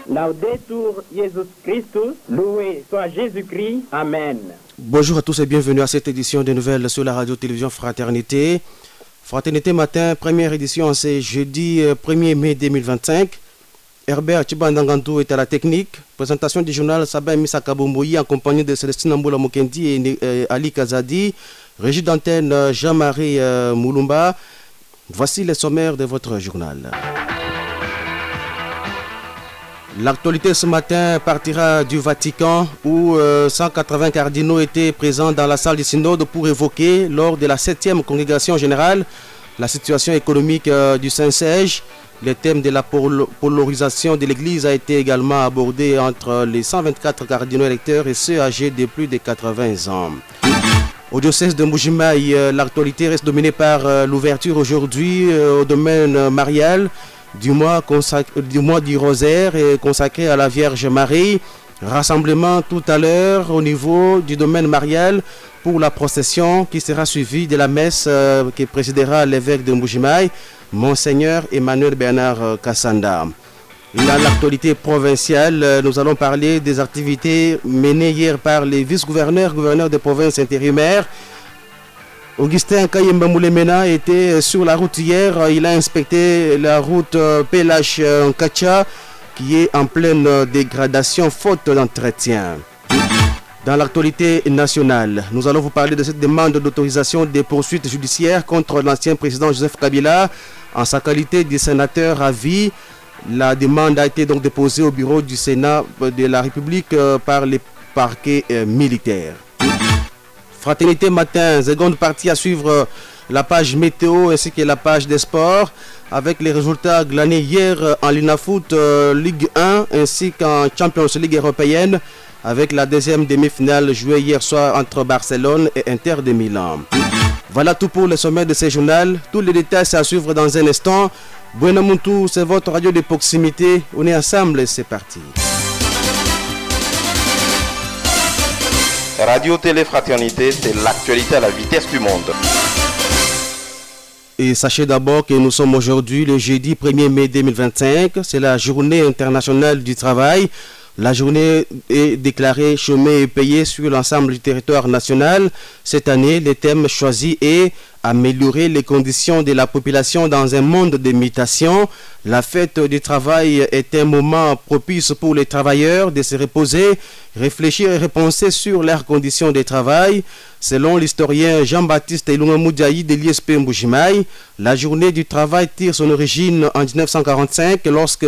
Laudetur Jesus Christus, loué soit Jésus-Christ. Amen. Bonjour à tous et bienvenue à cette édition des nouvelles sur la radio-télévision Fraternité. Fraternité matin, première édition, c'est jeudi 1er mai 2025. Herbert Chibandangantou est à la technique. Présentation du journal Sabin Misakabomboyi en compagnie de Célestine Amboula Mokendi et Ali Kazadi. Régie d'antenne Jean-Marie Moulumba. Voici les sommaires de votre journal. L'actualité ce matin partira du Vatican où 180 cardinaux étaient présents dans la salle du synode pour évoquer lors de la 7e congrégation générale la situation économique du Saint-Siège. Le thème de la polarisation de l'Église a été également abordé entre les 124 cardinaux électeurs et ceux âgés de plus de 80 ans. Au diocèse de Mbuji-Mayi, l'actualité reste dominée par l'ouverture aujourd'hui au domaine marial du mois du rosaire et consacré à la Vierge Marie. Rassemblement tout à l'heure au niveau du domaine marial pour la procession qui sera suivie de la messe qui présidera l'évêque de Mbuji-Mayi, Monseigneur Emmanuel Bernard Kassanda. Dans l'actualité provinciale, nous allons parler des activités menées hier par les vice-gouverneurs, gouverneurs de provinces intérimaires. Augustin Kayemba Moulemena était sur la route hier. Il a inspecté la route PLH Nkacha qui est en pleine dégradation faute d'entretien. Dans l'actualité nationale, nous allons vous parler de cette demande d'autorisation des poursuites judiciaires contre l'ancien président Joseph Kabila en sa qualité de sénateur à vie. La demande a été donc déposée au bureau du Sénat de la République par les parquets militaires. Fraternité matin, seconde partie à suivre la page météo ainsi que la page des sports avec les résultats glanés hier en Linafoot Ligue 1 ainsi qu'en Champions League européenne avec la deuxième demi-finale jouée hier soir entre Barcelone et Inter de Milan. Voilà tout pour le sommet de ce journal. Tous les détails c'est à suivre dans un instant. Buenamuntu, c'est votre radio de proximité. On est ensemble et c'est parti. Radio Télé Fraternité, c'est l'actualité à la vitesse du monde. Et sachez d'abord que nous sommes aujourd'hui le jeudi 1er mai 2025. C'est la journée internationale du travail. La journée est déclarée chômée et payée sur l'ensemble du territoire national. Cette année, le thème choisi est améliorer les conditions de la population dans un monde de mutation. La fête du travail est un moment propice pour les travailleurs de se reposer, réfléchir et repenser sur leurs conditions de travail. Selon l'historien Jean-Baptiste Ilunga Moudjaï de l'ISP Mbuji-Mayi, la journée du travail tire son origine en 1945 lorsque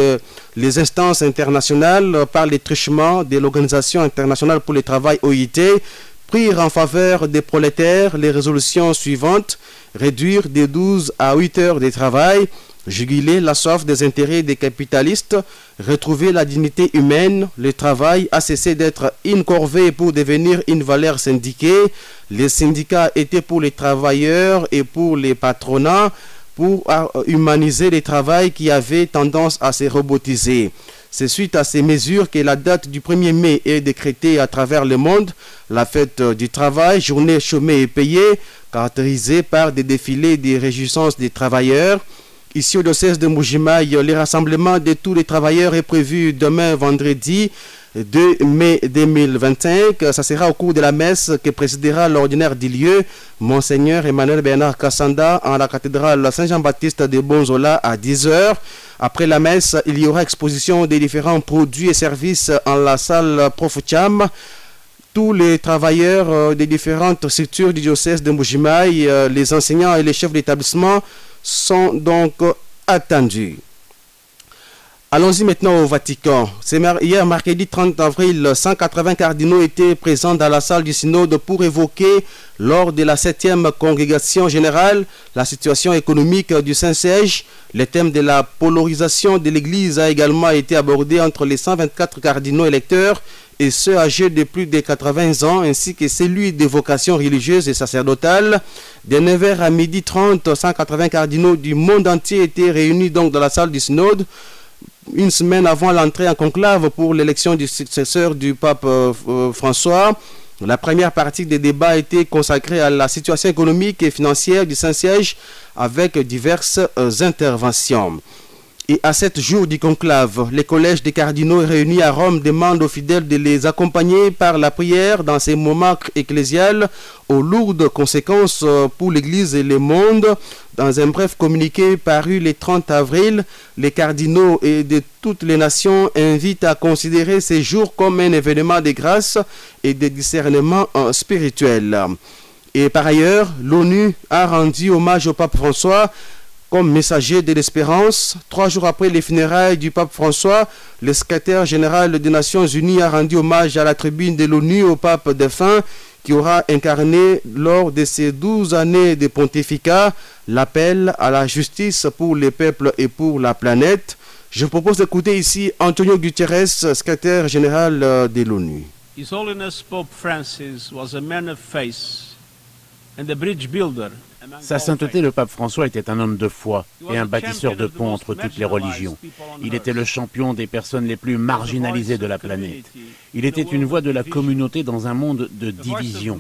les instances internationales, par les truchements de l'Organisation internationale pour le travail OIT, prirent en faveur des prolétaires les résolutions suivantes: réduire de 12 à 8 heures de travail, juguler la soif des intérêts des capitalistes, retrouver la dignité humaine, le travail a cessé d'être une corvée pour devenir une valeur syndiquée. Les syndicats étaient pour les travailleurs et pour les patronats, pour humaniser le travail qui avait tendance à se robotiser. C'est suite à ces mesures que la date du 1er mai est décrétée à travers le monde. La fête du travail, journée chômée et payée, caractérisée par des défilés de réjouissances des travailleurs. Ici au diocèse de Mbuji-Mayi, le rassemblement de tous les travailleurs est prévu demain vendredi 2 mai 2025. Ça sera au cours de la messe que présidera l'ordinaire du lieu, Monseigneur Emmanuel Bernard Kassanda, en la cathédrale Saint-Jean-Baptiste de Bonzola à 10h. Après la messe, il y aura exposition des différents produits et services en la salle Prof Cham. Tous les travailleurs des différentes structures du diocèse de Mbuji-Mayi, les enseignants et les chefs d'établissement sont donc attendus. Allons-y maintenant au Vatican. Hier, mercredi 30 avril, 180 cardinaux étaient présents dans la salle du synode pour évoquer, lors de la 7e congrégation générale, la situation économique du Saint-Siège. Le thème de la polarisation de l'Église a également été abordé entre les 124 cardinaux électeurs et ceux âgés de plus de 80 ans, ainsi que celui des vocations religieuses et sacerdotales. De 9h à 12h30, 180 cardinaux du monde entier étaient réunis donc dans la salle du synode, une semaine avant l'entrée en conclave pour l'élection du successeur du pape François. La première partie des débats a été consacrée à la situation économique et financière du Saint-Siège avec diverses interventions. Et à 7 jours du conclave, les collèges des cardinaux réunis à Rome demandent aux fidèles de les accompagner par la prière dans ces moments ecclésiales aux lourdes conséquences pour l'Église et le monde. Dans un bref communiqué paru le 30 avril, les cardinaux et de toutes les nations invitent à considérer ces jours comme un événement de grâce et de discernement spirituel. Et par ailleurs, l'ONU a rendu hommage au pape François comme messager de l'espérance. 3 jours après les funérailles du pape François, le secrétaire général des Nations Unies a rendu hommage à la tribune de l'ONU au pape défunt qui aura incarné lors de ses 12 années de pontificat l'appel à la justice pour les peuples et pour la planète. Je propose d'écouter ici Antonio Guterres, secrétaire général de l'ONU. His Holiness Pope Francis was a man of faith and a bridge builder. Sa sainteté, le pape François, était un homme de foi et un bâtisseur de ponts entre toutes les religions. Il était le champion des personnes les plus marginalisées de la planète. Il était une voix de la communauté dans un monde de division,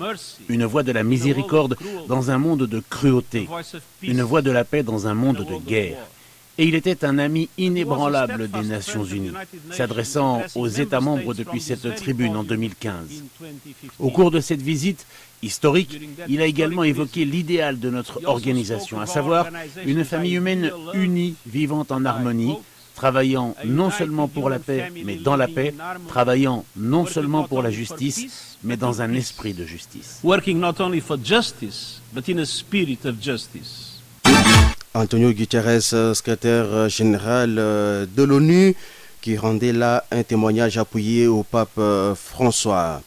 une voix de la miséricorde dans un monde de cruauté, une voix de la paix dans un monde de guerre. Et il était un ami inébranlable des Nations Unies, s'adressant aux États membres depuis cette tribune en 2015. Au cours de cette visite historique, il a également évoqué l'idéal de notre organisation, à savoir une famille humaine unie, vivant en harmonie, travaillant non seulement pour la paix, mais dans la paix, travaillant non seulement pour la justice, mais dans un esprit de justice. Working not only for justice, but in a spirit of justice. Antonio Guterres, secrétaire général de l'ONU, qui rendait là un témoignage appuyé au pape François.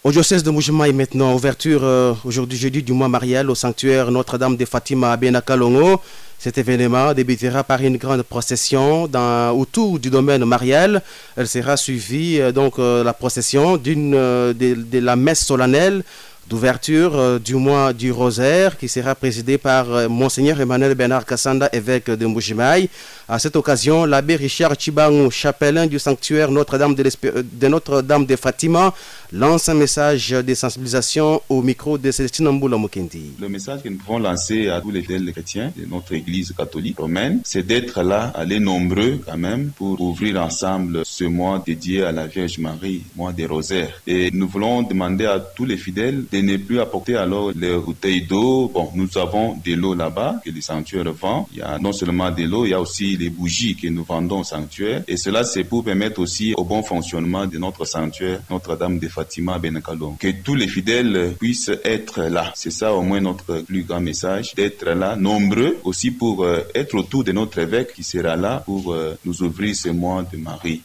Au diocèse de Mbuji-Mayi maintenant, ouverture aujourd'hui jeudi du mois marial au sanctuaire Notre-Dame de Fatima à Benaka-Longo. Cet événement débutera par une grande procession autour du domaine marial. Elle sera suivie la procession de la messe solennelle d'ouverture du mois du rosaire qui sera présidé par Monseigneur Emmanuel Bernard Kassanda, évêque de Mbuji-Mayi. À cette occasion, l'abbé Richard Chibangu, chapelain du sanctuaire Notre-Dame de Fatima, lance un message de sensibilisation au micro de Célestine Mboula Mukendi. Le message que nous pouvons lancer à tous les fidèles chrétiens de notre église catholique romaine, c'est d'être là, aller nombreux quand même, pour ouvrir ensemble ce mois dédié à la Vierge Marie, mois des rosaires. Et nous voulons demander à tous les fidèles de ne plus apporter alors les bouteilles d'eau. Bon, nous avons de l'eau là-bas que le sanctuaire vend. Il y a non seulement de l'eau, il y a aussi les bougies que nous vendons au sanctuaire. Et cela, c'est pour permettre aussi au bon fonctionnement de notre sanctuaire Notre-Dame de Fatima à Benaka-Longo. Que tous les fidèles puissent être là. C'est ça au moins notre plus grand message, d'être là, nombreux aussi pour être autour de notre évêque qui sera là pour nous ouvrir ce mois de Marie.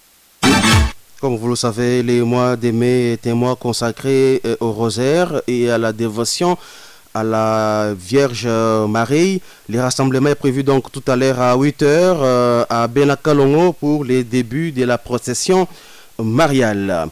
Comme vous le savez, le mois de mai est un mois consacré au rosaire et à la dévotion à la Vierge Marie. Le rassemblement est prévu donc tout à l'heure à 8h à Benaka-Longo pour les débuts de la procession mariale.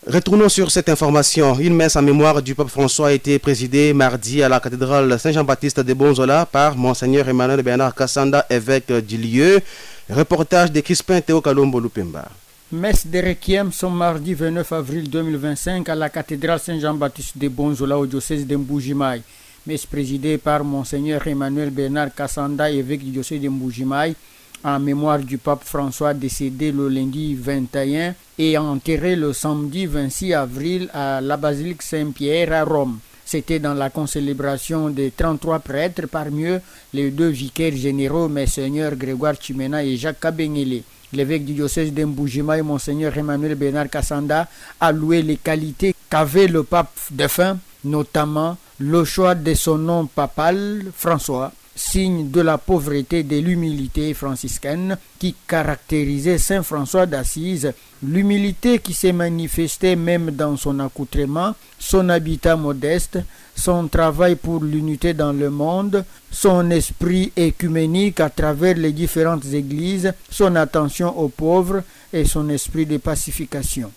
Retournons sur cette information. Une messe en mémoire du pape François a été présidée mardi à la cathédrale Saint-Jean-Baptiste de Bonzola par Monseigneur Emmanuel Bernard Kassanda, évêque du lieu. Reportage de Crispin Théo Kalombo Lupemba. Messe de Requiem son mardi 29 avril 2025 à la cathédrale Saint-Jean-Baptiste de Bonzola au diocèse de Mbuji-Mayi. Messe présidée par Monseigneur Emmanuel Bernard Kassanda, évêque du diocèse de Mbuji-Mayi, en mémoire du pape François décédé le lundi 21 et enterré le samedi 26 avril à la basilique Saint-Pierre à Rome. C'était dans la concélébration des 33 prêtres, parmi eux les 2 vicaires généraux, Monseigneur Grégoire Chimena et Jacques Kabengele. L'évêque du diocèse de Mbuji-Mayi, Monseigneur Emmanuel Bernard Kassanda, a loué les qualités qu'avait le pape défunt, notamment le choix de son nom papal, François, signe de la pauvreté et de l'humilité franciscaine qui caractérisait Saint François d'Assise, l'humilité qui s'est manifestée même dans son accoutrement, son habitat modeste, son travail pour l'unité dans le monde, son esprit écuménique à travers les différentes églises, son attention aux pauvres et son esprit de pacification.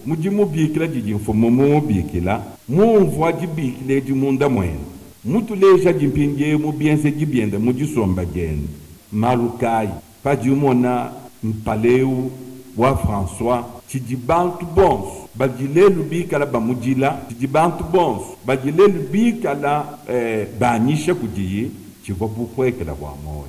Mujimubikila jijimfumo mubikila mumvwa jibikile jimunda mwene mutuleja jimpinge mubiense jibiende mujisomba jene malukai pajumona mpaleu wa François chijibantu bons bajilelu bikala bamujila chijibantu bons bajilelu bikala banyisha kujiyi chivobukwekela bwa moyo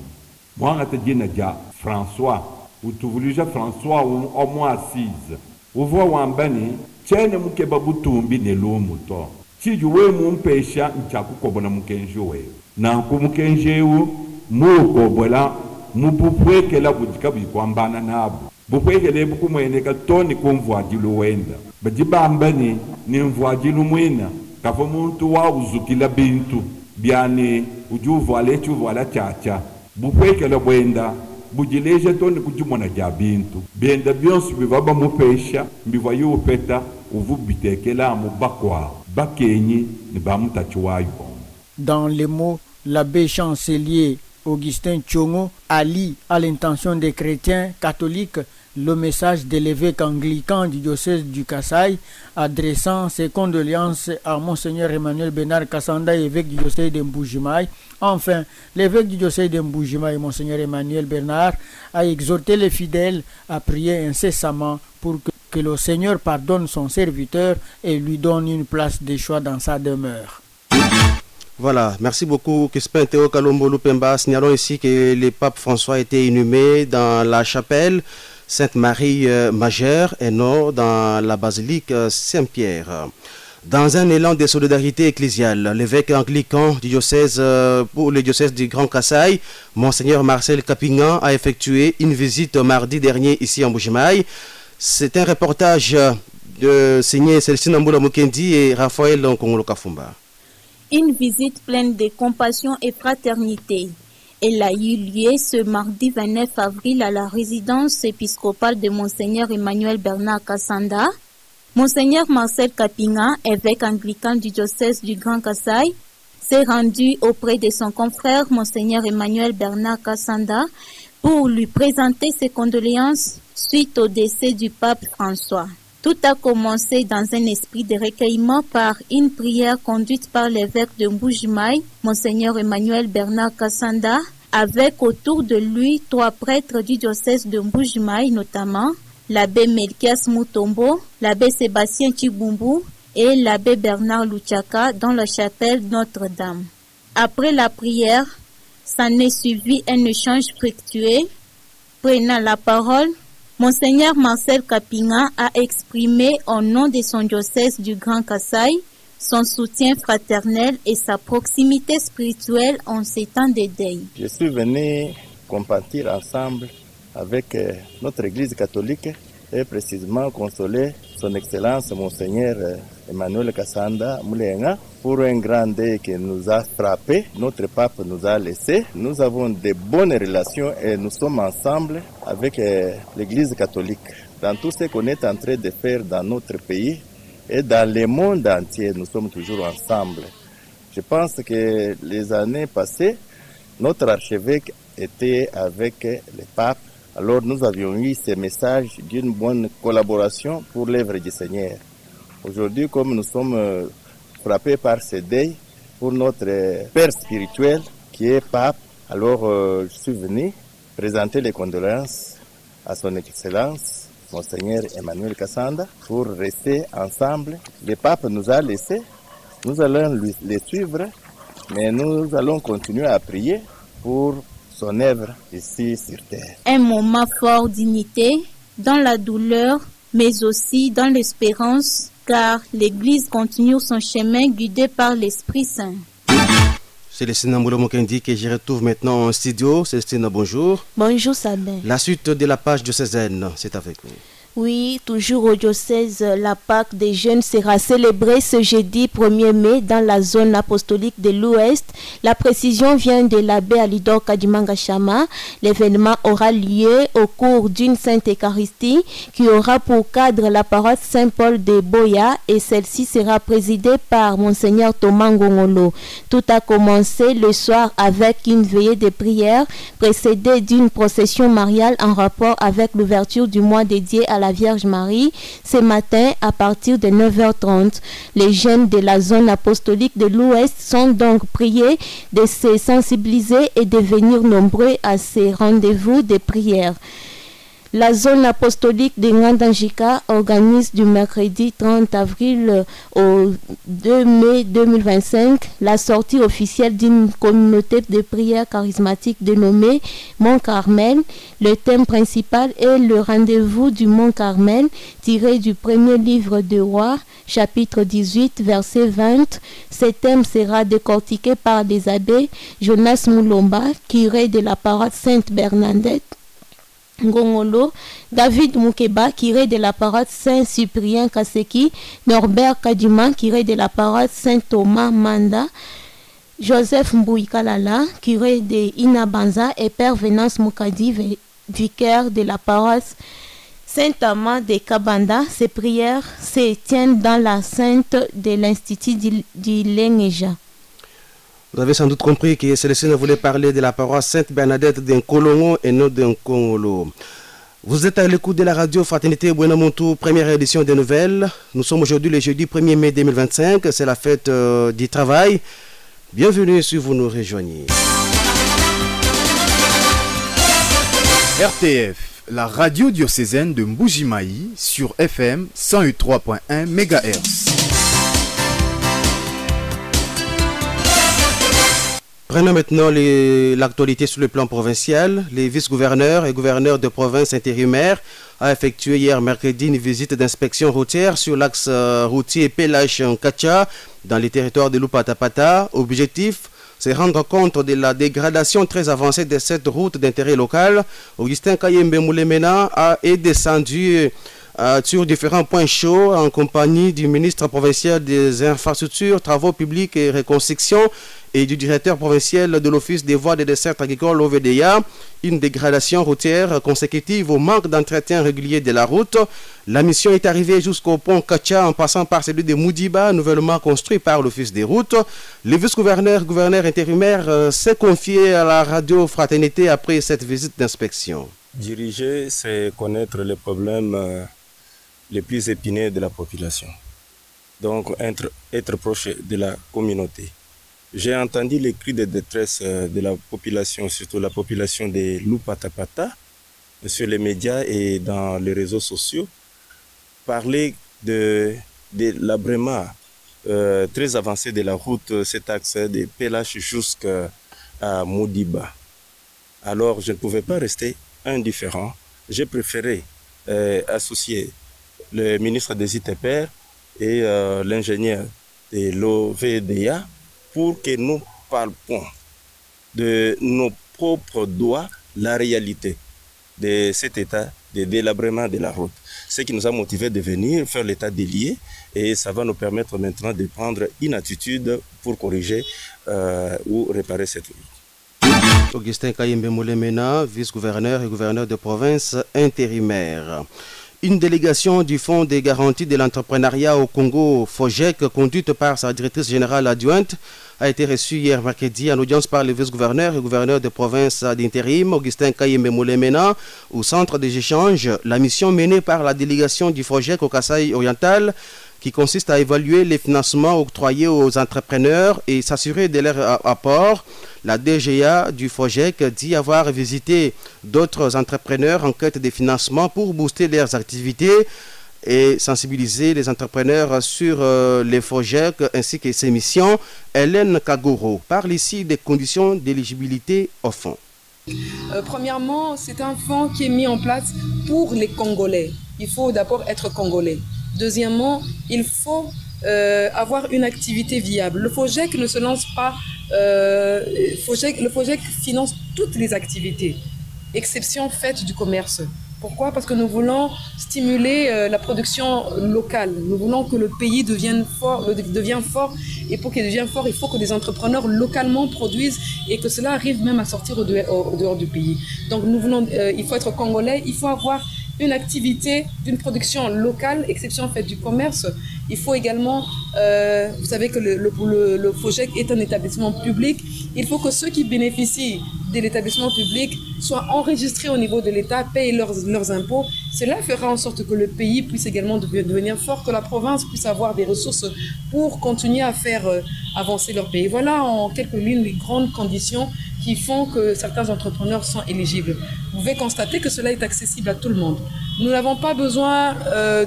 mwanga tejina ja François utuvulija François omo Assise uvo wambani chene mukeba butumbi nelumu to chijuwe mumpesha nchakukobona mukenjewe na kumukenjewu mukobola mubupwekela bujika bikwambana nabo bupwekele bukumweneka toni kumvwajilu wenda bajibambani ni mvwajilu mwina kafo muntu wa uzukila bintu byani ujuvala chacha bupwekela bwenda bujileje toni kujumona ja bintu benda byonsi bivaba mupesha mbiva yupeta uvubitekela mubakwa bakenyi ni bamutachiwayo. Dans les mots, l'abbé chancelier Augustin Tchongo allie à l'intention des chrétiens catholiques le message de l'évêque anglican du diocèse du Kasaï adressant ses condoléances à Monseigneur Emmanuel Bernard Kassanda, évêque du diocèse de Mbujimaï. Enfin, l'évêque du diocèse de Mbujimaï, Monseigneur Emmanuel Bernard, a exhorté les fidèles à prier incessamment pour que le Seigneur pardonne son serviteur et lui donne une place de choix dans sa demeure. Voilà, merci beaucoup Crispin Théo Kalombo Lupemba. Signalons ici que le pape François a été inhumé dans la chapelle Sainte-Marie Majeure et non dans la basilique Saint-Pierre. Dans un élan de solidarité ecclésiale, l'évêque anglican du diocèse pour le diocèse du Grand Kasaï, Monseigneur Marcel Kapingan, a effectué une visite mardi dernier ici en Mbujimaï. C'est un reportage signé Célestine Amboula Mukendi et Raphaël Nkongolo Kafumba. Une visite pleine de compassion et fraternité. Elle a eu lieu ce mardi 29 avril à la résidence épiscopale de Monseigneur Emmanuel Bernard Kassanda. Monseigneur Marcel Kapingan, évêque anglican du diocèse du Grand Kasaï, s'est rendu auprès de son confrère Monseigneur Emmanuel Bernard Kassanda pour lui présenter ses condoléances suite au décès du pape François. Tout a commencé dans un esprit de recueillement par une prière conduite par l'évêque de Mbujimaï, Monseigneur Emmanuel Bernard Kassanda, avec autour de lui 3 prêtres du diocèse de Mbujimaï, notamment l'abbé Melchias Mutombo, l'abbé Sébastien Chibumbu et l'abbé Bernard Luchaka dans la chapelle Notre-Dame. Après la prière, s'en est suivi un échange fructueux. Prenant la parole, Monseigneur Marcel Kapingan a exprimé au nom de son diocèse du Grand Kasaï son soutien fraternel et sa proximité spirituelle en ces temps de deuil. Je suis venu compatir ensemble avec notre Église catholique et précisément consoler son Excellence Monseigneur Emmanuel Kassanda Moulenga pour un grand deuil qui nous a frappé. Notre pape nous a laissé. Nous avons de bonnes relations et nous sommes ensemble avec l'Église catholique dans tout ce qu'on est en train de faire dans notre pays et dans le monde entier. Nous sommes toujours ensemble. Je pense que les années passées, notre archevêque était avec le pape. Alors nous avions eu ces messages d'une bonne collaboration pour l'œuvre du Seigneur. Aujourd'hui, comme nous sommes frappés par ce deuil pour notre père spirituel qui est pape, alors je suis venu présenter les condoléances à son Excellence, Monseigneur Emmanuel Kassanda, pour rester ensemble. Le pape nous a laissés, nous allons les suivre, mais nous allons continuer à prier pour son œuvre ici sur terre. Un moment fort d'unité dans la douleur, mais aussi dans l'espérance, car l'Église continue son chemin guidé par l'Esprit Saint. Célestine Amboula Mukendi que je retrouve maintenant en studio. Célestine, bonjour. Bonjour Sabin. La suite de la page diocésaine, c'est avec vous. Oui, toujours au diocèse, la Pâque des jeunes sera célébrée ce jeudi 1er mai dans la zone apostolique de l'Ouest. La précision vient de l'abbé Alidor Kadimanga Chama. L'événement aura lieu au cours d'une sainte Eucharistie qui aura pour cadre la paroisse Saint-Paul de Boya et celle-ci sera présidée par Monseigneur Thomas Ngongolo. Tout a commencé le soir avec une veillée de prière précédée d'une procession mariale en rapport avec l'ouverture du mois dédié à la Vierge Marie. Ce matin, à partir de 9h30, les jeunes de la zone apostolique de l'Ouest sont donc priés de se sensibiliser et de venir nombreux à ces rendez-vous de prière. La zone apostolique de Ngandanjika organise du mercredi 30 avril au 2 mai 2025 la sortie officielle d'une communauté de prière charismatique dénommée Mont Carmel. Le thème principal est le rendez-vous du Mont Carmel, tiré du premier livre de Rois, chapitre 18, verset 20. Ce thème sera décortiqué par les abbés Jonas Moulomba, curé de la paroisse Sainte-Bernadette Ngongolo, David Moukeba, curé de la paroisse Saint-Cyprien Kaseki, Norbert Kadima, curé de la paroisse Saint-Thomas Manda, Joseph Mbouikalala, curé de Inabanza, et Père Venance Moukadi, vicaire de la paroisse Saint-Amand de Kabanda. Ces prières se tiennent dans la sainte de l'Institut d'Ilengeja. Vous avez sans doute compris que Célestine voulait parler de la paroisse Sainte-Bernadette d'Nkolongo et non d'Nkongolo. Vous êtes à l'écoute de la radio Fraternité Buenamontou, première édition des nouvelles. Nous sommes aujourd'hui le jeudi 1er mai 2025, c'est la fête du travail. Bienvenue si vous nous rejoignez. RTF, la radio diocésaine de Mbujimayi sur FM 103.1 MHz. Prenons maintenant l'actualité sur le plan provincial. Les vice-gouverneurs et gouverneurs de province intérimaires ont effectué hier mercredi une visite d'inspection routière sur l'axe routier Pelach-Nkacha dans les territoires de Lupatapata. Objectif, c'est rendre compte de la dégradation très avancée de cette route d'intérêt local. Augustin Kayembe Moulemena est descendu sur différents points chauds en compagnie du ministre provincial des infrastructures, travaux publics et reconstruction et du directeur provincial de l'Office des voies et des dessertes agricoles OVDA. Une dégradation routière consécutive au manque d'entretien régulier de la route. La mission est arrivée jusqu'au pont Kacha en passant par celui de Moudiba, nouvellement construit par l'Office des routes. Le vice-gouverneur, gouverneur intérimaire s'est confié à la radio Fraternité après cette visite d'inspection. Diriger, c'est connaître les problèmes les plus épineux de la population. Donc, être proche de la communauté. J'ai entendu les cris de détresse de la population, surtout la population de Lupatapata, sur les médias et dans les réseaux sociaux, parler de l'abrément très avancé de la route, cet axe de Pelach jusqu'à Moudiba. Alors, je ne pouvais pas rester indifférent. J'ai préféré associer le ministre des ITPR et l'ingénieur de l'OVDA pour que nous parlions de nos propres doigts la réalité de cet état de délabrement de la route. Ce qui nous a motivés de venir faire l'état des lieux et ça va nous permettre maintenant de prendre une attitude pour corriger ou réparer cette route. Augustin Kayembe Moulemena, vice-gouverneur et gouverneur de province intérimaire. Une délégation du Fonds des garanties de l'entrepreneuriat au Congo, FOGEC, conduite par sa directrice générale adjointe, a été reçue hier mercredi en audience par le vice-gouverneur et gouverneur de province d'intérim, Augustin Kayembe Moulemena, au centre des échanges. La mission menée par la délégation du FOGEC au Kasaï oriental, qui consiste à évaluer les financements octroyés aux entrepreneurs et s'assurer de leur apport. La DGA du FOGEC dit avoir visité d'autres entrepreneurs en quête de financement pour booster leurs activités et sensibiliser les entrepreneurs sur les FOGEC ainsi que ses missions. Hélène Kagoro parle ici des conditions d'éligibilité au fonds. Premièrement, c'est un fonds qui est mis en place pour les Congolais. Il faut d'abord être Congolais. Deuxièmement, il faut avoir une activité viable. Le FOGEC ne se lance pas. Le FOGEC finance toutes les activités, exception faite du commerce. Pourquoi? Parce que nous voulons stimuler la production locale. Nous voulons que le pays devienne fort. Et pour qu'il devienne fort, il faut que des entrepreneurs localement produisent et que cela arrive même à sortir au dehors du pays. Donc nous voulons, il faut être congolais, il faut avoir une activité d'une production locale, exception faite du commerce. Il faut également, vous savez que le FOGEC est un établissement public. Il faut que ceux qui bénéficient de l'établissement public soient enregistrés au niveau de l'État, payent leurs impôts. Cela fera en sorte que le pays puisse également devenir fort, que la province puisse avoir des ressources pour continuer à faire avancer leur pays. Voilà en quelques lignes les grandes conditions qui font que certains entrepreneurs sont éligibles. Vous pouvez constater que cela est accessible à tout le monde. Nous n'avons pas besoin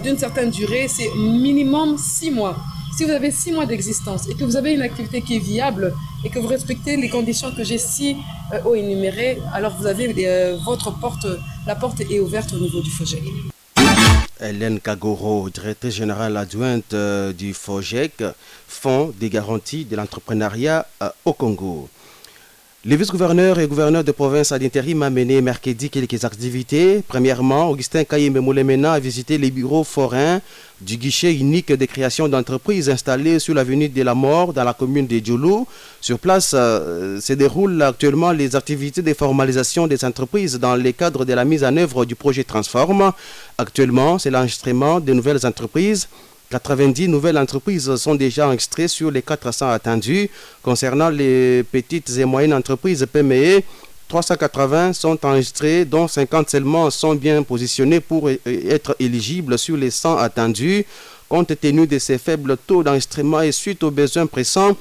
d'une certaine durée, c'est minimum 6 mois. Si vous avez 6 mois d'existence et que vous avez une activité qui est viable et que vous respectez les conditions que j'ai haut énumérées, alors vous avez la porte est ouverte au niveau du FOGEC. Hélène Kagoro, directrice générale adjointe du FOGEC, Fonds des garanties de l'entrepreneuriat au Congo. Le vice-gouverneur et gouverneur de province à l'intérim a mené mercredi quelques activités. Premièrement, Augustin Kayembe Moulemena a visité les bureaux forains du guichet unique de création d'entreprises installé sur l'avenue de la Mort dans la commune de Djoulou. Sur place se déroulent actuellement les activités de formalisation des entreprises dans le cadre de la mise en œuvre du projet Transform. Actuellement, c'est l'enregistrement de nouvelles entreprises. 90 nouvelles entreprises sont déjà enregistrées sur les 400 attendues. Concernant les petites et moyennes entreprises PME, 380 sont enregistrées, dont 50 seulement sont bien positionnées pour être éligibles sur les 100 attendus. Compte tenu de ces faibles taux d'enregistrement et suite aux besoins pressants,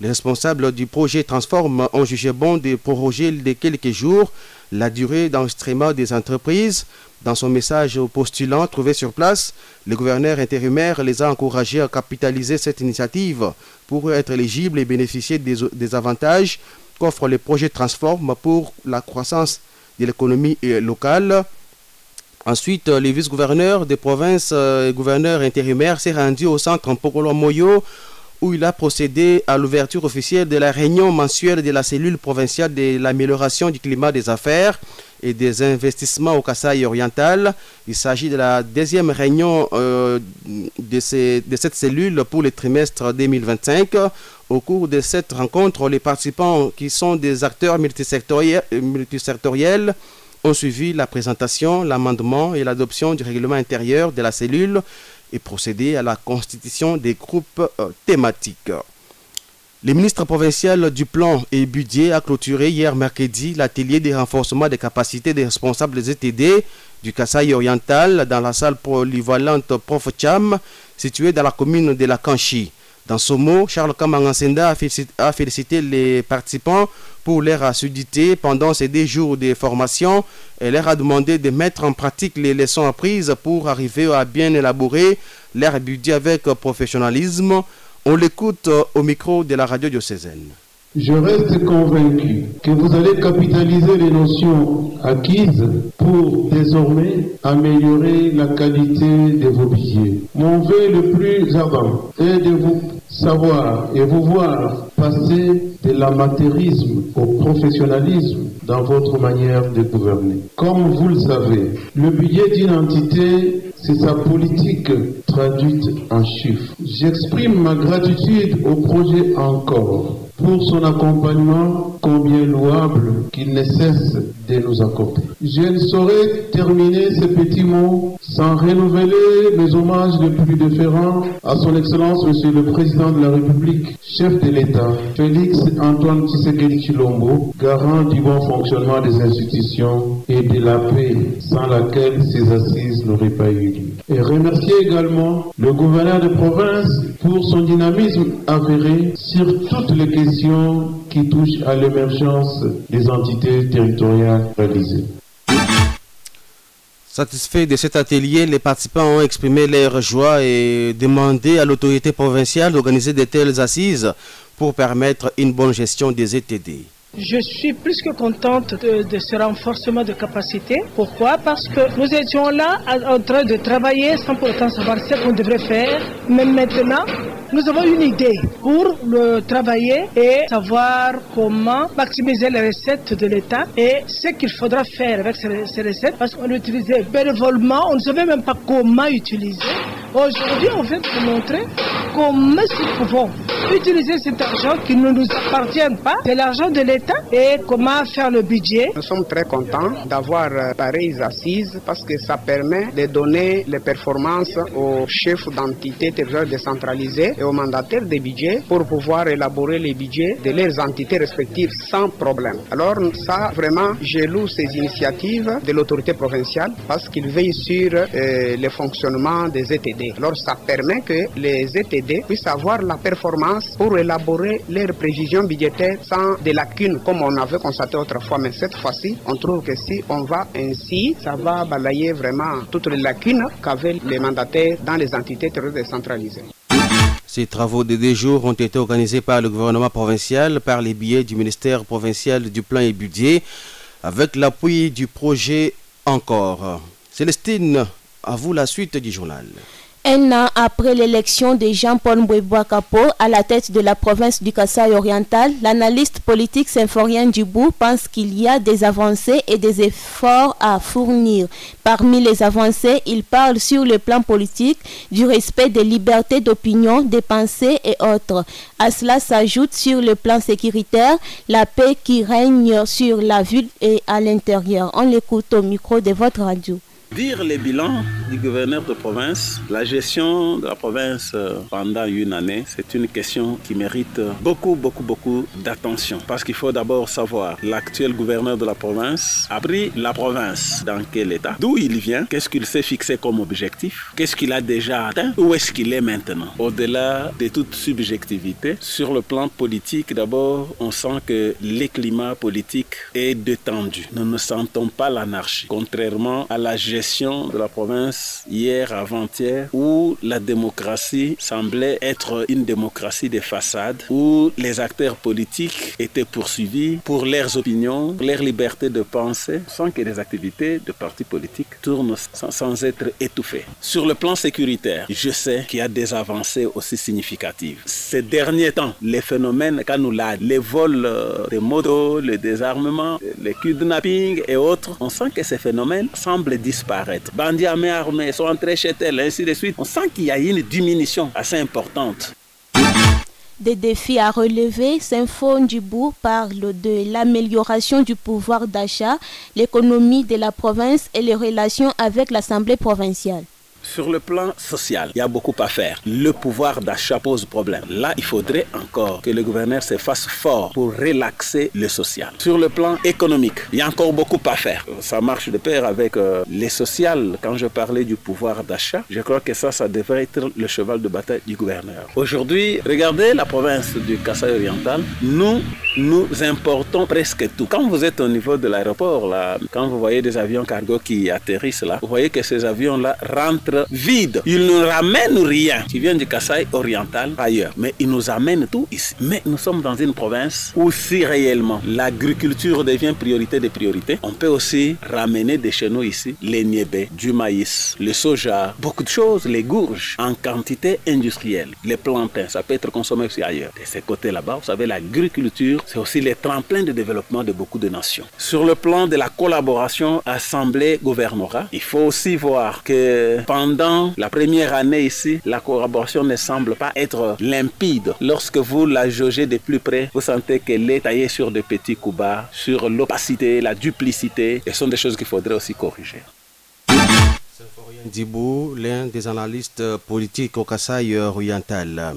les responsables du projet Transform ont jugé bon de proroger de quelques jours la durée d'enregistrement des entreprises. Dans son message aux postulants trouvés sur place, le gouverneur intérimaire les a encouragés à capitaliser cette initiative pour être éligibles et bénéficier des avantages qu'offre le projet Transform pour la croissance de l'économie locale. Ensuite, le vice-gouverneur des provinces et gouverneur intérimaire s'est rendu au centre Mpokolo Moyo où il a procédé à l'ouverture officielle de la réunion mensuelle de la cellule provinciale de l'amélioration du climat des affaires et des investissements au Kasaï oriental. Il s'agit de la deuxième réunion de cette cellule pour le trimestre 2025. Au cours de cette rencontre, les participants qui sont des acteurs multisectoriels ont suivi la présentation, l'amendement et l'adoption du règlement intérieur de la cellule et procédé à la constitution des groupes thématiques. Le ministre provincial du Plan et Budget a clôturé hier mercredi l'atelier de renforcement des capacités des responsables des ETD du Kasaï oriental dans la salle polyvalente Prof Cham située dans la commune de la Kanchi. Dans ce mot, Charles Kamangansenda a félicité les participants pour leur assiduité pendant ces 2 jours de formation et leur a demandé de mettre en pratique les leçons apprises pour arriver à bien élaborer leur budget avec professionnalisme. On l'écoute au micro de la radio diocésaine. Je reste convaincu que vous allez capitaliser les notions acquises pour désormais améliorer la qualité de vos billets. Mon vœu le plus ardent est de vous savoir et vous voir passer de l'amateurisme au professionnalisme dans votre manière de gouverner. Comme vous le savez, le budget d'une entité, c'est sa politique traduite en chiffres. J'exprime ma gratitude au projet Encore pour son accompagnement combien louable qu'il ne cesse de nous accorder. Je ne saurais terminer ces petits mots sans renouveler mes hommages les plus déférents à son Excellence Monsieur le Président de la République, chef de l'État, Félix Antoine Tshisekedi Tshilombo, garant du bon fonctionnement des institutions et de la paix sans laquelle ces assises n'auraient pas eu lieu. Et remercier également le gouverneur de province pour son dynamisme avéré sur toutes les questions qui touchent à l'émergence des entités territoriales réalisées. Satisfaits de cet atelier, les participants ont exprimé leur joie et demandé à l'autorité provinciale d'organiser de telles assises pour permettre une bonne gestion des ETD. Je suis plus que contente de ce renforcement de capacité. Pourquoi? Parce que nous étions là en train de travailler sans pour autant savoir ce qu'on devrait faire. Mais maintenant, nous avons une idée pour le travailler et savoir comment maximiser les recettes de l'État et ce qu'il faudra faire avec ces recettes. Parce qu'on utilisait bénévolement, on ne savait même pas comment utiliser. Aujourd'hui, on vient de vous montrer comment nous pouvons utiliser cet argent qui ne nous appartient pas, c'est l'argent de l'État, et comment faire le budget. Nous sommes très contents d'avoir pareilles assises parce que ça permet de donner les performances aux chefs d'entités territoriales décentralisées et aux mandataires des budgets pour pouvoir élaborer les budgets de leurs entités respectives sans problème. Alors ça, vraiment, je loue ces initiatives de l'autorité provinciale parce qu'ils veillent sur le fonctionnement des ETD. Alors ça permet que les ETD puissent avoir la performance pour élaborer leurs prévisions budgétaires sans des lacunes comme on avait constaté autrefois. Mais cette fois-ci, on trouve que si on va ainsi, ça va balayer vraiment toutes les lacunes qu'avaient les mandataires dans les entités territoriales décentralisées. Ces travaux de 2 jours ont été organisés par le gouvernement provincial par les billets du ministère provincial du plan et budget avec l'appui du projet Encore. Célestine, à vous la suite du journal. Un an après l'élection de Jean-Paul Mboué-Kapo à la tête de la province du Kasaï oriental, l'analyste politique Symphorien Djibou pense qu'il y a des avancées et des efforts à fournir. Parmi les avancées, il parle sur le plan politique du respect des libertés d'opinion, des pensées et autres. À cela s'ajoute sur le plan sécuritaire la paix qui règne sur la ville et à l'intérieur. On l'écoute au micro de votre radio. Dire les bilans du gouverneur de province, la gestion de la province pendant une année, c'est une question qui mérite beaucoup d'attention. Parce qu'il faut d'abord savoir, l'actuel gouverneur de la province a pris la province dans quel état, d'où il vient, qu'est-ce qu'il s'est fixé comme objectif, qu'est-ce qu'il a déjà atteint, où est-ce qu'il est maintenant. Au-delà de toute subjectivité, sur le plan politique, d'abord, on sent que le climat politique est détendu. Nous ne sentons pas l'anarchie, contrairement à la gestion de la province hier, avant-hier, où la démocratie semblait être une démocratie de façade, où les acteurs politiques étaient poursuivis pour leurs opinions, leur liberté de penser, sans que les activités de partis politiques tournent sans être étouffées. Sur le plan sécuritaire, je sais qu'il y a des avancées aussi significatives. Ces derniers temps, les phénomènes canulades, les vols de motos, le désarmement, les kidnappings et autres, on sent que ces phénomènes semblent disparaître. Bandits à main armée sont entrés chez elles, ainsi de suite. On sent qu'il y a une diminution assez importante. Des défis à relever, Symphorien Djibou parle de l'amélioration du pouvoir d'achat, l'économie de la province et les relations avec l'Assemblée provinciale. Sur le plan social, il y a beaucoup à faire. Le pouvoir d'achat pose problème. Là, il faudrait encore que le gouverneur se fasse fort pour relaxer le social. Sur le plan économique, il y a encore beaucoup à faire. Ça marche de pair avec les sociales. Quand je parlais du pouvoir d'achat, je crois que ça devrait être le cheval de bataille du gouverneur. Aujourd'hui, regardez la province du Kasaï oriental. Nous importons presque tout. Quand vous êtes au niveau de l'aéroport, là, quand vous voyez des avions cargo qui atterrissent là, vous voyez que ces avions-là rentrent vides. Ils ne ramènent rien qui vient du Kasaï oriental ailleurs, mais ils nous amènent tout ici. Mais nous sommes dans une province où si réellement l'agriculture devient priorité des priorités, on peut aussi ramener de chez nous ici les niébés, du maïs, le soja, beaucoup de choses, les gourges en quantité industrielle. Les plantains, ça peut être consommé aussi ailleurs. De ce côté là-bas, vous savez, l'agriculture, c'est aussi le tremplin de développement de beaucoup de nations. Sur le plan de la collaboration Assemblée-Gouvernorat, il faut aussi voir que pendant la première année ici, la collaboration ne semble pas être limpide. Lorsque vous la jaugez de plus près, vous sentez qu'elle est taillée sur de petits coups bas, sur l'opacité, la duplicité. Ce sont des choses qu'il faudrait aussi corriger. Symphorien Djibou, l'un des analystes politiques au Kasaï oriental.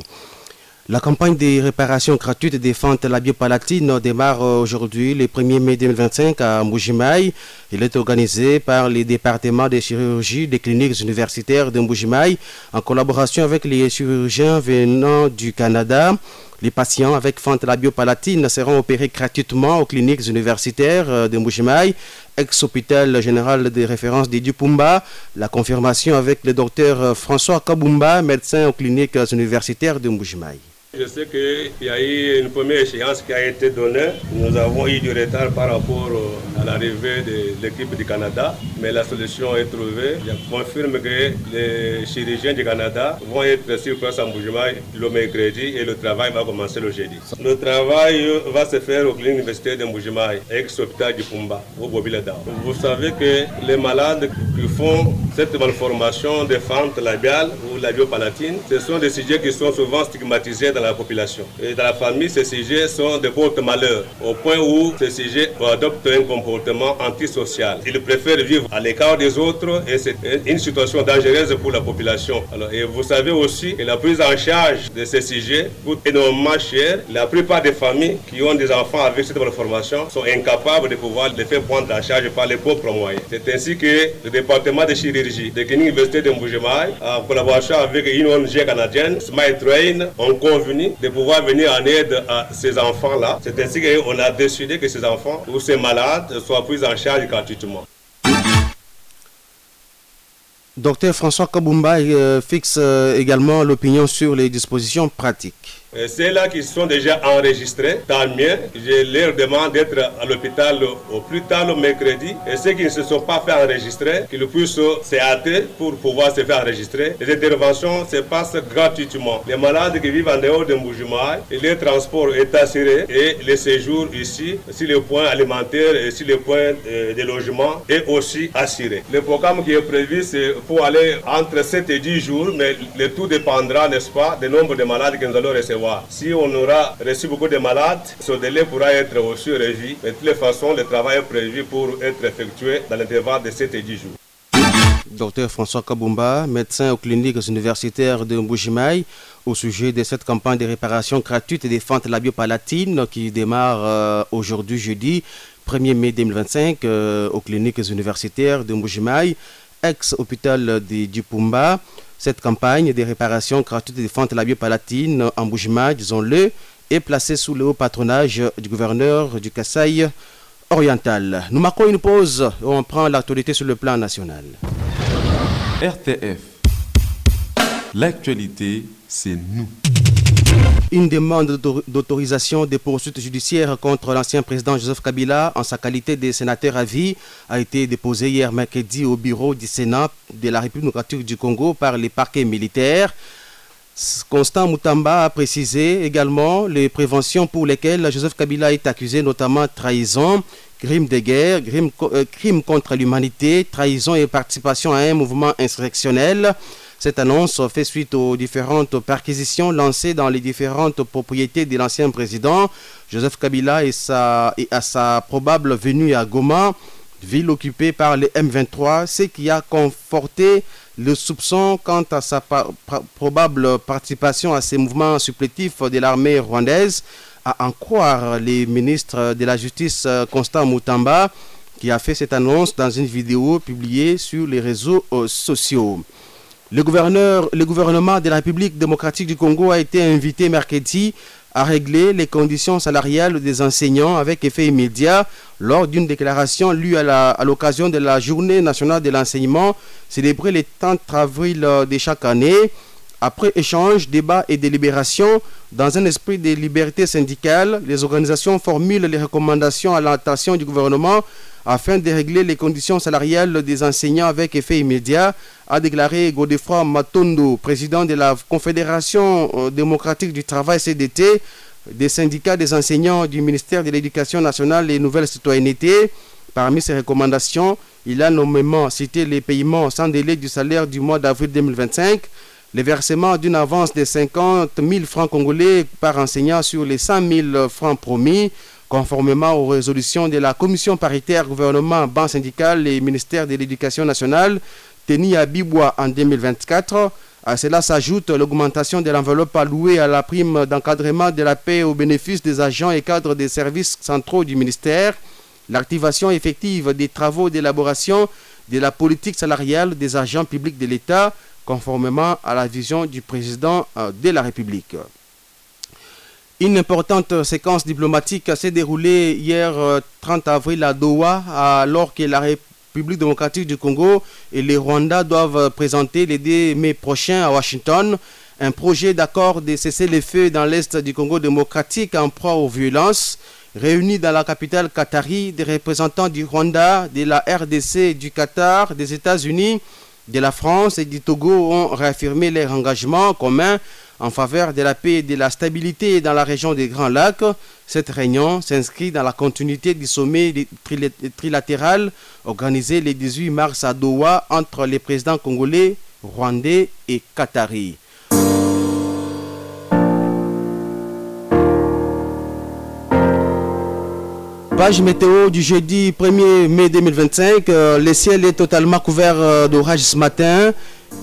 La campagne de réparation gratuite des fentes labiopalatines démarre aujourd'hui, le 1er mai 2025 à Mbujimaï. Il est organisé par les départements de chirurgie des cliniques universitaires de Mbujimaï en collaboration avec les chirurgiens venant du Canada. Les patients avec fente labiopalatine seront opérés gratuitement aux cliniques universitaires de Mbujimaï, ex-hôpital général de référence de Dupumba. La confirmation avec le docteur François Kabumba, médecin aux cliniques universitaires de Mbujimaï. Je sais qu'il y a eu une première échéance qui a été donnée. Nous avons eu du retard par rapport à l'arrivée de l'équipe du Canada, mais la solution est trouvée. Je confirme que les chirurgiens du Canada vont être sur place à Mbujimaï le mercredi et le travail va commencer le jeudi. Le travail va se faire au clinique universitaire de Mbujimaï, ex-hôpital du Pumba, au Bobilada. Vous savez que les malades qui font cette malformation des fentes labiales ou labiopalatines, ce sont des sujets qui sont souvent stigmatisés dans la population. Et dans la famille, ces sujets sont de porte-malheur, au point où ces sujets adoptent un comportement antisocial. Ils préfèrent vivre à l'écart des autres et c'est une situation dangereuse pour la population. Alors, et vous savez aussi que la prise en charge de ces sujets coûte énormément cher. La plupart des familles qui ont des enfants avec cette malformation sont incapables de pouvoir les faire prendre en charge par les propres moyens. C'est ainsi que le département de chirurgie de l'Université de Mbuji-Mayi, en collaboration avec une ONG canadienne, Smile Train, ont convenu de pouvoir venir en aide à ces enfants-là. C'est ainsi qu'on a décidé que ces enfants ou ces malades soient pris en charge gratuitement. Docteur François Kabumba fixe également l'opinion sur les dispositions pratiques. Ceux-là qui sont déjà enregistrés, tant mieux. Je leur demande d'être à l'hôpital au plus tard le mercredi. Et ceux qui ne se sont pas fait enregistrer, qu'ils puissent se hâter pour pouvoir se faire enregistrer. Les interventions se passent gratuitement. Les malades qui vivent en dehors de Mbuji-Mayi, leur transport est assuré et le séjour ici, sur les points alimentaires et sur les points de logement, est aussi assuré. Le programme qui est prévu, c'est pour aller entre 7 et 10 jours, mais le tout dépendra, n'est-ce pas, du nombre de malades que nous allons recevoir. Si on aura reçu beaucoup de malades, ce délai pourra être aussi réduit. Mais de toutes les façons, le travail est prévu pour être effectué dans l'intervalle de 7 et 10 jours. Docteur François Kabumba, médecin aux cliniques universitaires de Mbuji-Mayi, au sujet de cette campagne de réparation gratuite des fentes labiopalatines qui démarre aujourd'hui, jeudi 1er mai 2025, aux cliniques universitaires de Mbuji-Mayi, ex-hôpital de Dupumba. Cette campagne de réparation gratuite des fentes labiopalatines en Mbuji-Mayi, disons-le, est placée sous le haut patronage du gouverneur du Kasaï oriental. Nous marquons une pause et on prend l'actualité sur le plan national. RTF. L'actualité, c'est nous. Une demande d'autorisation des poursuites judiciaires contre l'ancien président Joseph Kabila en sa qualité de sénateur à vie a été déposée hier mercredi au bureau du Sénat de la République démocratique du Congo par les parquets militaires. Constant Mutamba a précisé également les préventions pour lesquelles Joseph Kabila est accusé, notamment trahison, crime de guerre, crime contre l'humanité, trahison et participation à un mouvement insurrectionnel. Cette annonce fait suite aux différentes perquisitions lancées dans les différentes propriétés de l'ancien président Joseph Kabila et à sa probable venue à Goma, ville occupée par les M23, ce qui a conforté le soupçon quant à sa probable participation à ces mouvements supplétifs de l'armée rwandaise, à en croire les ministres de la Justice Constant Mutamba, qui a fait cette annonce dans une vidéo publiée sur les réseaux sociaux. Le gouvernement de la République démocratique du Congo a été invité mercredi à régler les conditions salariales des enseignants avec effet immédiat lors d'une déclaration lue à l'occasion de la Journée nationale de l'enseignement célébrée le 30 avril de chaque année. Après échange, débat et délibération, dans un esprit de liberté syndicale, les organisations formulent les recommandations à l'attention du gouvernement afin de régler les conditions salariales des enseignants avec effet immédiat, a déclaré Godefroid Matondo, président de la Confédération démocratique du travail CDT, des syndicats des enseignants du ministère de l'Éducation nationale et Nouvelle Citoyenneté. Parmi ces recommandations, il a nommément cité les paiements sans délai du salaire du mois d'avril 2025, le versement d'une avance de 50 000 francs congolais par enseignant sur les 100 000 francs promis, conformément aux résolutions de la commission paritaire gouvernement, banque syndicale et ministère de l'Éducation nationale, tenue à Bibois en 2024. À cela s'ajoute l'augmentation de l'enveloppe allouée à la prime d'encadrement de la paix au bénéfice des agents et cadres des services centraux du ministère, l'activation effective des travaux d'élaboration de la politique salariale des agents publics de l'État, conformément à la vision du président de la République. Une importante séquence diplomatique s'est déroulée hier 30 avril à Doha, alors que la République démocratique du Congo et le Rwanda doivent présenter le 2 mai prochain à Washington un projet d'accord de cessez-le-feu dans l'est du Congo démocratique en proie aux violences. Réunis dans la capitale qatari, des représentants du Rwanda, de la RDC, du Qatar, des États-Unis, de la France et du Togo ont réaffirmé leur engagement commun en faveur de la paix et de la stabilité dans la région des Grands Lacs. Cette réunion s'inscrit dans la continuité du sommet trilatéral organisé le 18 mars à Doha entre les présidents congolais, rwandais et qataris. Page météo du jeudi 1er mai 2025. Le ciel est totalement couvert d'orage ce matin.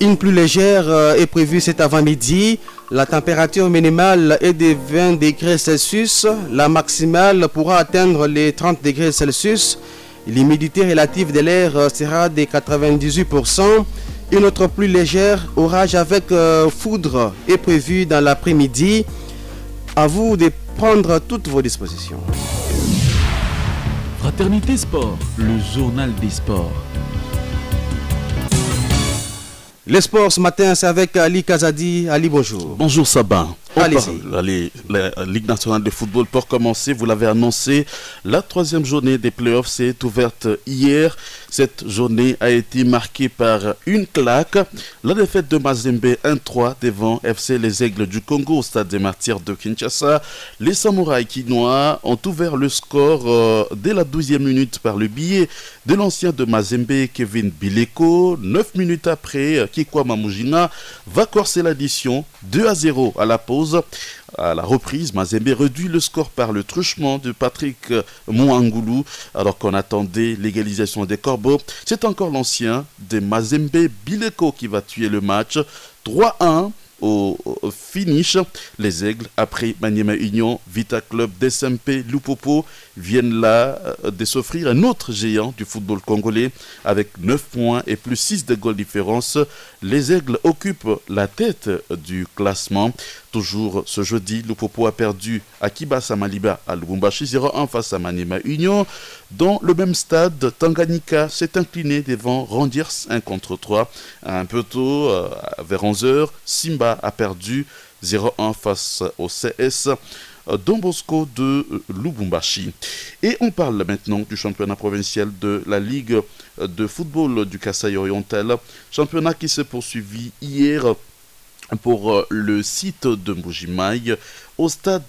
Une pluie légère est prévue cet avant-midi. La température minimale est de 20 degrés Celsius. La maximale pourra atteindre les 30 degrés Celsius. L'humidité relative de l'air sera de 98%. Une autre pluie légère, orage avec foudre, est prévue dans l'après-midi. À vous de prendre toutes vos dispositions. Fraternité Sport, le journal des sports. Les sports ce matin, c'est avec Ali Kazadi. Ali, bonjour. Bonjour Sabin. Allez-y. La Ligue nationale de football pour commencer, vous l'avez annoncé, la 3e journée des playoffs s'est ouverte hier. Cette journée a été marquée par une claque. La défaite de Mazembe 1-3 devant FC Les Aigles du Congo au stade des Martyrs de Kinshasa. Les Samouraïs quinois ont ouvert le score dès la 12e minute par le biais de l'ancien de Mazembe, Kevin Bileko. 9 minutes après, Kikwa Mamujina va corser l'addition 2-0 à la pause. À la reprise, Mazembe réduit le score par le truchement de Patrick Mouangoulou alors qu'on attendait l'égalisation des Corbeaux. C'est encore l'ancien de Mazembe, Bileko, qui va tuer le match. 3-1 au finish. Les Aigles, après Maniema Union, Vita Club, DSMP, Lupopo, viennent là de s'offrir un autre géant du football congolais avec 9 points et plus 6 de goal différence. Les Aigles occupent la tête du classement. Toujours ce jeudi, Lupopo a perdu à Kibasa Maliba à Lubumbashi 0-1 face à Maniema Union. Dans le même stade, Tanganyika s'est incliné devant Rangers 1-3. Un peu tôt, vers 11h, Simba a perdu 0-1 face au CS Don Bosco de Lubumbashi. Et on parle maintenant du championnat provincial de la Ligue de football du Kasaï oriental. Championnat qui s'est poursuivi hier pour le site de Mbujimayi au stade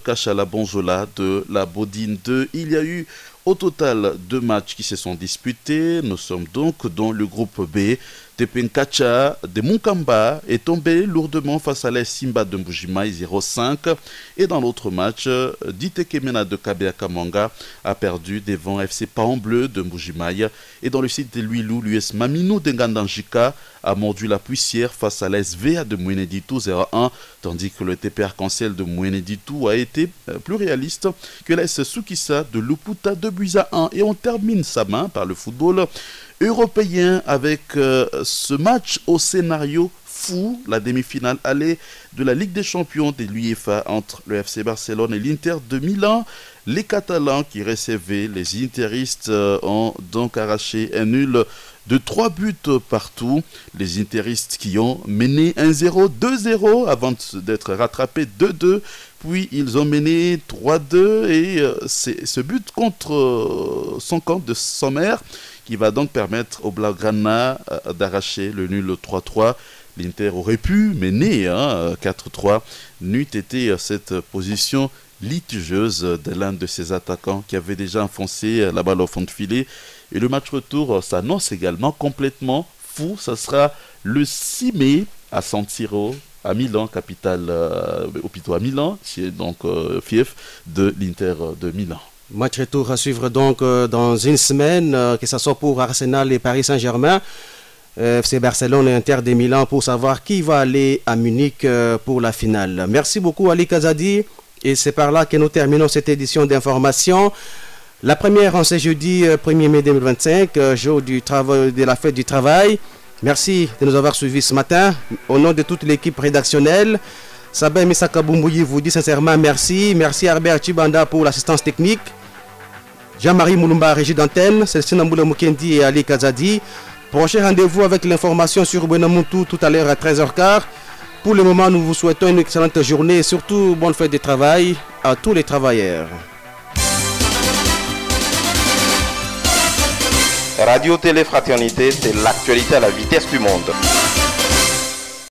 Kachala Bonjola de la Bodine 2. Il y a eu au total 2 matchs qui se sont disputés. Nous sommes donc dans le groupe B. Tepenkacha de Munkamba est tombé lourdement face à la Simba de Mbujimayi 0-5. Et dans l'autre match, Ditekemena de Kabeakamanga a perdu devant FC Paon Bleu de Mbujimayi. Et dans le site de Luilou, l'US Maminou de Ngandanjika a mordu la poussière face à la SVA de Moueneditou 0-1, tandis que le TP Arc-en-Ciel de Moueneditou a été plus réaliste que la S Sukisa de Luputa 2-1. Et on termine sa main par le football européen avec ce match au scénario fou, la demi-finale allée de la Ligue des Champions de l'UEFA entre le FC Barcelone et l'Inter de Milan. Les Catalans qui recevaient les Interistes ont donc arraché un nul de 3 buts partout. Les Interistes qui ont mené 1-0, 2-0 avant d'être rattrapés 2-2. Puis ils ont mené 3-2 et c'est ce but contre son camp de Sommer qui va donc permettre au Blaugrana d'arracher le nul 3-3. L'Inter aurait pu mener 4-3. N'eût été cette position litigieuse de l'un de ses attaquants qui avait déjà enfoncé la balle au fond de filet. Et le match retour s'annonce également complètement fou. Ça sera le 6 mai à San Siro, à Milan, capitale, plutôt à Milan, c'est donc fief de l'Inter de Milan. Match retour à suivre donc dans une semaine, que ce soit pour Arsenal et Paris Saint-Germain, FC Barcelone et Inter de Milan, pour savoir qui va aller à Munich pour la finale. Merci beaucoup Ali Kazadi, et c'est par là que nous terminons cette édition d'information. La première en ce jeudi 1er mai 2025, jour du travail, de la fête du travail. Merci de nous avoir suivis ce matin. Au nom de toute l'équipe rédactionnelle, Sabin Misaka Bumbuyi vous dit sincèrement merci. Merci à Herbert Chibanda pour l'assistance technique. Jean-Marie Moulumba, régie d'antenne. Célestine Amboula Mukendi et Ali Kazadi. Prochain rendez-vous avec l'information sur Buenamuntu tout à l'heure à 13h15. Pour le moment, nous vous souhaitons une excellente journée et surtout bonne fête de travail à tous les travailleurs. Radio Télé Fraternité, c'est l'actualité à la vitesse du monde.